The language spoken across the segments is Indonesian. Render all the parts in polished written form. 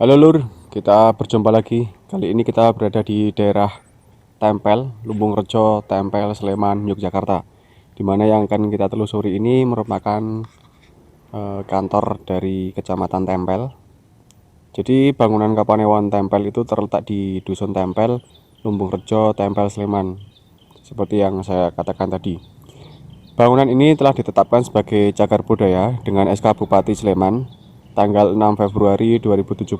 Halo Lur, kita berjumpa lagi. Kali ini kita berada di daerah Tempel, Lumbung Rejo, Tempel, Sleman, Yogyakarta. Di mana yang akan kita telusuri ini merupakan kantor dari Kecamatan Tempel. Jadi bangunan Kapanewon Tempel itu terletak di Dusun Tempel, Lumbung Rejo, Tempel, Sleman. Seperti yang saya katakan tadi. Bangunan ini telah ditetapkan sebagai cagar budaya dengan SK Bupati Sleman tanggal 6 Februari 2017.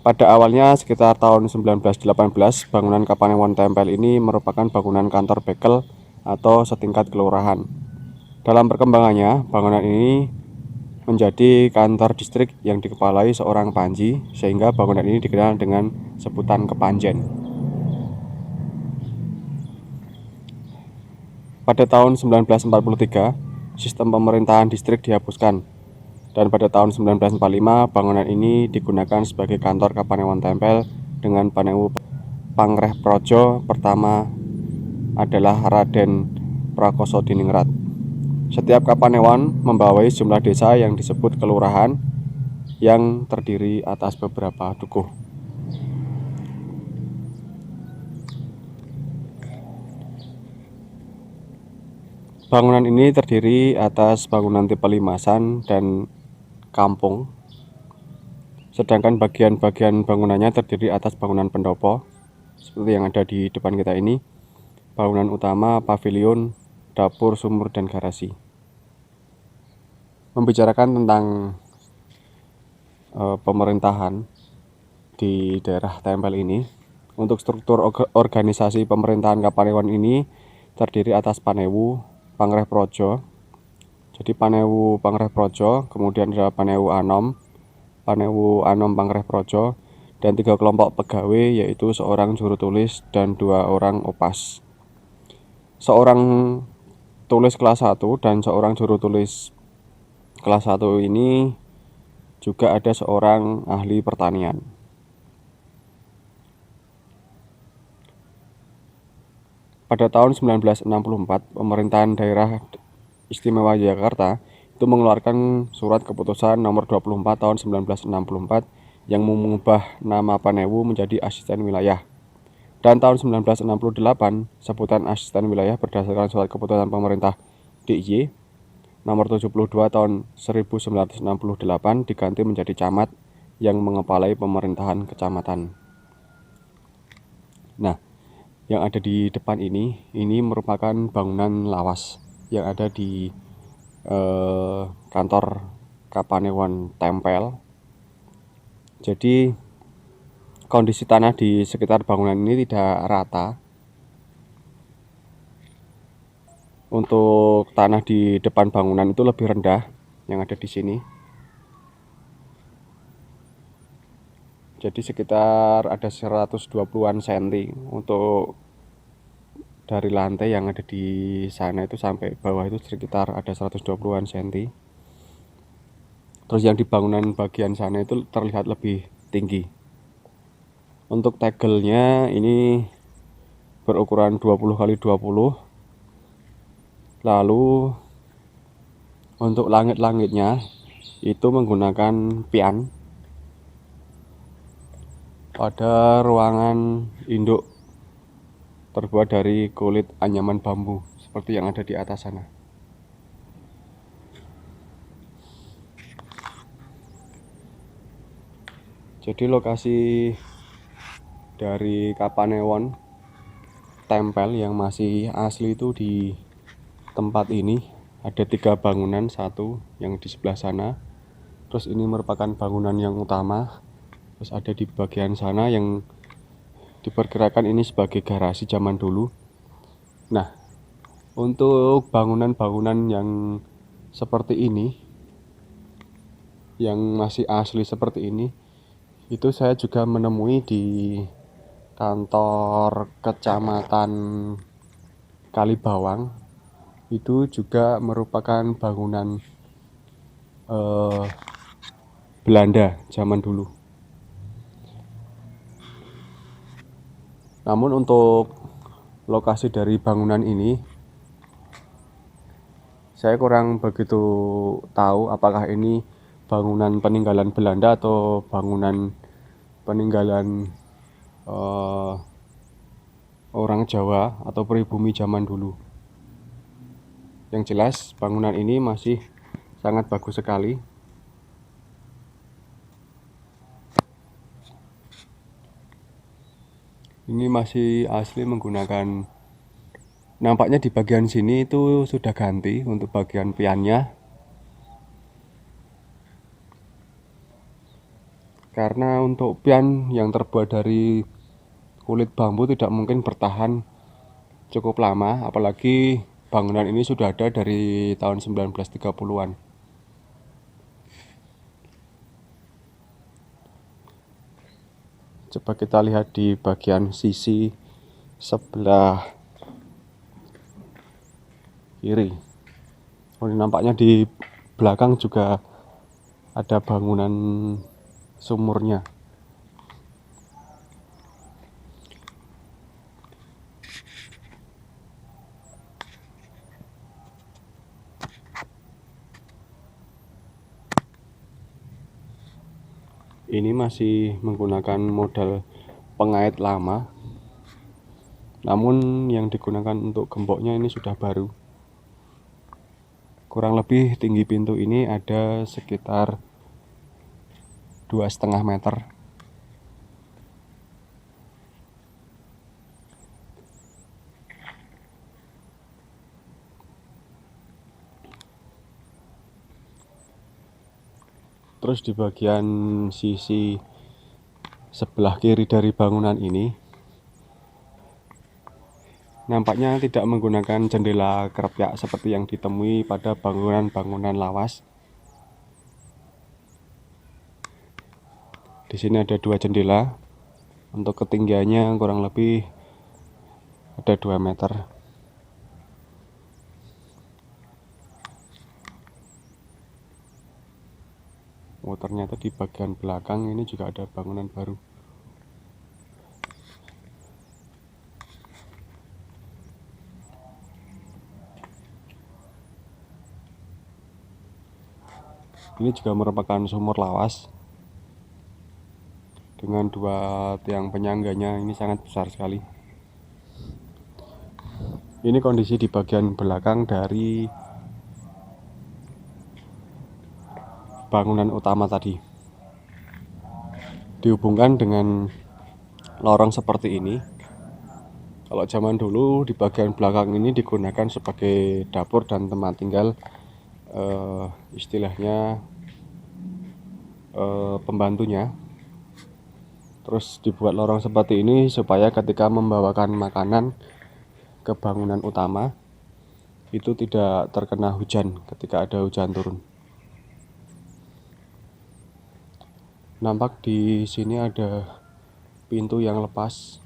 Pada awalnya sekitar tahun 1918, bangunan Kapanewon Tempel ini merupakan bangunan kantor bekel atau setingkat kelurahan. Dalam perkembangannya, bangunan ini menjadi kantor distrik yang dikepalai seorang panji, sehingga bangunan ini dikenal dengan sebutan Kepanjen. Pada tahun 1943, sistem pemerintahan distrik dihapuskan. Dan pada tahun 1945, bangunan ini digunakan sebagai kantor Kapanewon Tempel dengan Panewu Pangreh Projo pertama adalah Raden Prakoso Diningrat. Setiap Kapanewon membawai sejumlah desa yang disebut kelurahan yang terdiri atas beberapa dukuh. Bangunan ini terdiri atas bangunan tipe limasan dan kampung, sedangkan bagian-bagian bangunannya terdiri atas bangunan pendopo seperti yang ada di depan kita ini, bangunan utama, pavilion, dapur, sumur, dan garasi. Membicarakan tentang pemerintahan di daerah Tempel ini, untuk struktur organisasi pemerintahan Kapanewon ini terdiri atas Panewu Pangreh Projo. Jadi Panewu Pangreh Projo, kemudian ada Panewu Anom Pangreh Projo, dan 3 kelompok pegawai, yaitu seorang juru tulis dan 2 orang opas. Seorang tulis kelas 1 dan seorang juru tulis kelas 1 ini juga ada seorang ahli pertanian. Pada tahun 1964, pemerintahan daerah istimewa Yogyakarta itu mengeluarkan surat keputusan nomor 24 tahun 1964 yang mengubah nama Panewu menjadi asisten wilayah. Dan tahun 1968, sebutan asisten wilayah berdasarkan surat keputusan pemerintah DIY nomor 72 tahun 1968 diganti menjadi camat yang mengepalai pemerintahan kecamatan. Nah, yang ada di depan ini merupakan bangunan lawas yang ada di kantor Kapanewon Tempel. Jadi kondisi tanah di sekitar bangunan ini tidak rata. Untuk tanah di depan bangunan itu lebih rendah yang ada di sini. Jadi sekitar ada 120-an cm untuk dari lantai yang ada di sana itu sampai bawah itu sekitar ada 120-an cm. Terus yang di bangunan bagian sana itu terlihat lebih tinggi. Untuk tegelnya ini berukuran 20x20. Lalu untuk langit-langitnya itu menggunakan pian. Pada ruangan induk terbuat dari kulit anyaman bambu seperti yang ada di atas sana. Jadi lokasi dari Kapanewon Tempel yang masih asli itu di tempat ini ada 3 bangunan, satu yang di sebelah sana. Terus ini merupakan bangunan yang utama. Terus ada di bagian sana yang diperkirakan ini sebagai garasi zaman dulu. Nah, untuk bangunan-bangunan yang seperti ini, yang masih asli seperti ini, itu saya juga menemui di kantor Kecamatan Kalibawang. Itu juga merupakan bangunan Belanda zaman dulu. Namun untuk lokasi dari bangunan ini saya kurang begitu tahu apakah ini bangunan peninggalan Belanda atau bangunan peninggalan orang Jawa atau pribumi zaman dulu. Yang jelas bangunan ini masih sangat bagus sekali. Ini masih asli menggunakan, nampaknya di bagian sini itu sudah ganti untuk bagian piannya, karena untuk pian yang terbuat dari kulit bambu tidak mungkin bertahan cukup lama, apalagi bangunan ini sudah ada dari tahun 1930-an. Coba kita lihat di bagian sisi sebelah kiri. Oh, ini nampaknya di belakang juga ada bangunan sumurnya. Ini masih menggunakan model pengait lama, namun yang digunakan untuk gemboknya ini sudah baru. Kurang lebih tinggi pintu ini ada sekitar 2,5 meter. Terus di bagian sisi sebelah kiri dari bangunan ini nampaknya tidak menggunakan jendela kerapyak seperti yang ditemui pada bangunan-bangunan lawas. Di sini ada 2 jendela. Untuk ketinggiannya kurang lebih ada 2 meter. Oh, ternyata di bagian belakang ini juga ada bangunan baru. Ini juga merupakan sumur lawas dengan 2 tiang penyangganya, ini sangat besar sekali. Ini kondisi di bagian belakang dari bangunan utama tadi. Dihubungkan dengan lorong seperti ini. Kalau zaman dulu di bagian belakang ini digunakan sebagai dapur dan tempat tinggal istilahnya pembantunya. Terus dibuat lorong seperti ini supaya ketika membawakan makanan ke bangunan utama itu tidak terkena hujan ketika ada hujan turun. Nampak di sini ada pintu yang lepas.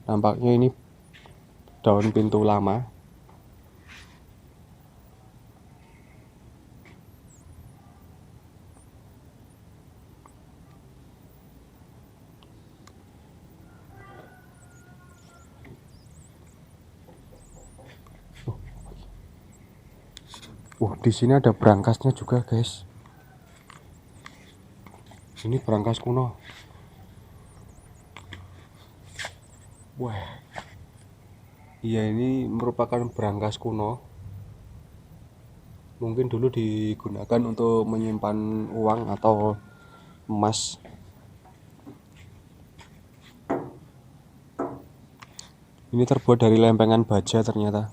Nampaknya ini daun pintu lama. Di sini ada brankasnya juga, guys. Ini brankas kuno. Wah. Iya, ini merupakan brankas kuno. Mungkin dulu digunakan untuk menyimpan uang atau emas. Ini terbuat dari lempengan baja ternyata.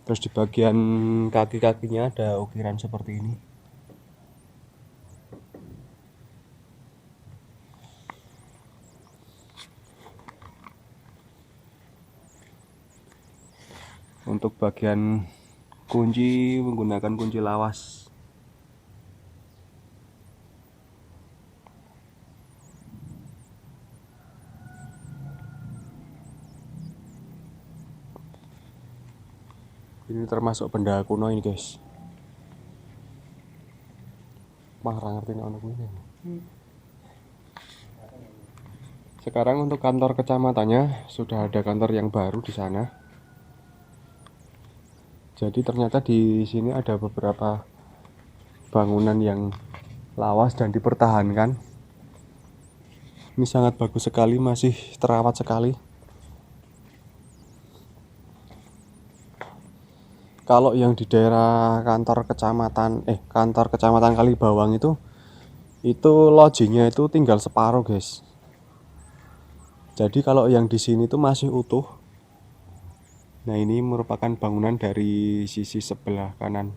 Terus di bagian kaki-kakinya ada ukiran seperti ini. Untuk bagian kunci menggunakan kunci lawas. Ini termasuk benda kuno ini, guys. Ngerti ono kuwi. Sekarang untuk kantor kecamatannya sudah ada kantor yang baru di sana. Jadi ternyata di sini ada beberapa bangunan yang lawas dan dipertahankan. Ini sangat bagus sekali, masih terawat sekali. Kalau yang di daerah kantor kecamatan Kalibawang itu lodgingnya itu tinggal separuh, guys. Jadi kalau yang di sini itu masih utuh. Nah, ini merupakan bangunan dari sisi sebelah kanan.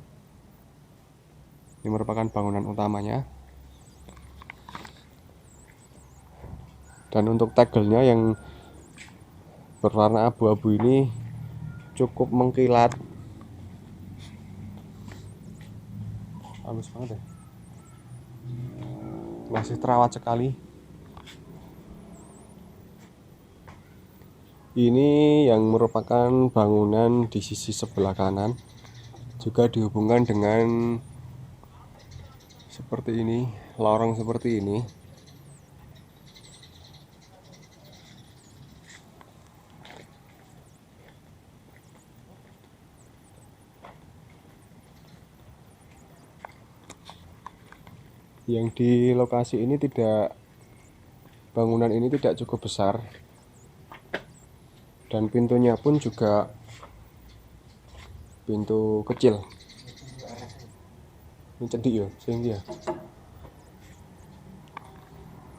Ini merupakan bangunan utamanya. Dan untuk tegelnya yang berwarna abu-abu ini cukup mengkilat. Halus banget ya. Masih terawat sekali. Ini yang merupakan bangunan di sisi sebelah kanan. Juga dihubungkan dengan seperti ini, lorong seperti ini. Yang di lokasi ini bangunan ini tidak cukup besar, dan pintunya pun juga pintu kecil. Ini cedik ya, sehingga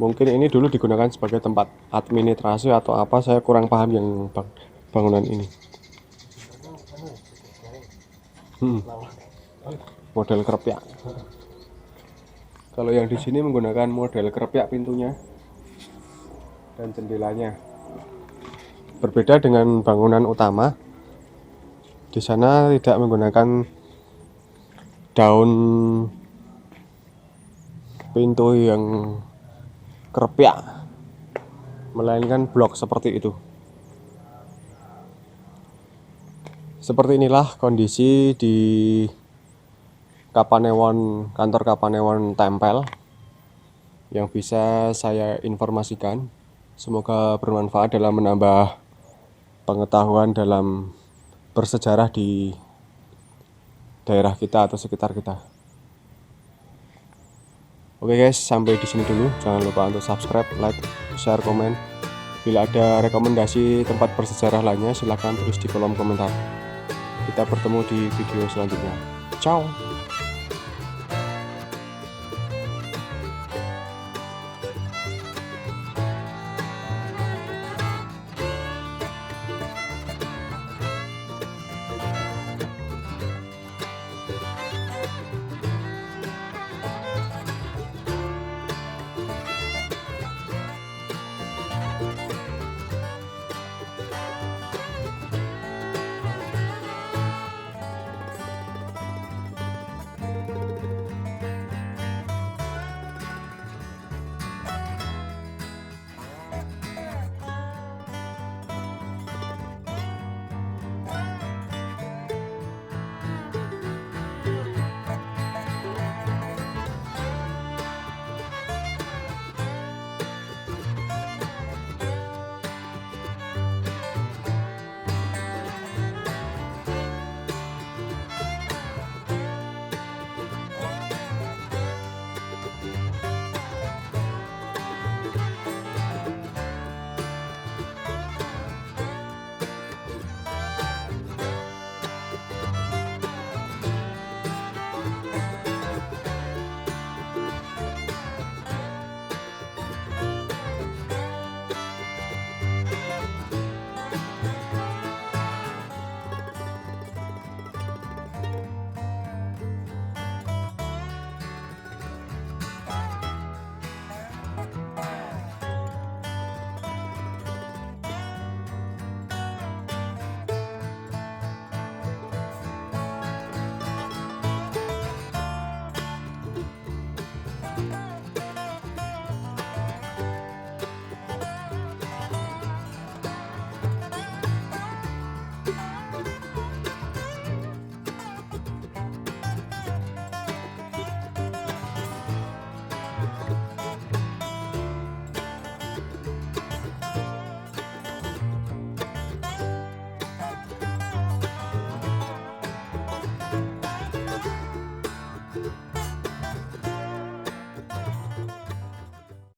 mungkin ini dulu digunakan sebagai tempat administrasi atau apa, saya kurang paham yang bangunan ini. Model kerpiak. Kalau yang di sini menggunakan model kerpiak pintunya dan jendelanya. Berbeda dengan bangunan utama. Di sana tidak menggunakan daun pintu yang kerpiak, melainkan blok seperti itu. Seperti inilah kondisi di kantor Kapanewon Tempel yang bisa saya informasikan. Semoga bermanfaat dalam menambah pengetahuan dalam bersejarah di daerah kita atau sekitar kita. Oke guys, sampai di sini dulu. Jangan lupa untuk subscribe, like, share, komen. Bila ada rekomendasi tempat bersejarah lainnya, silahkan tulis di kolom komentar. Kita bertemu di video selanjutnya. Ciao.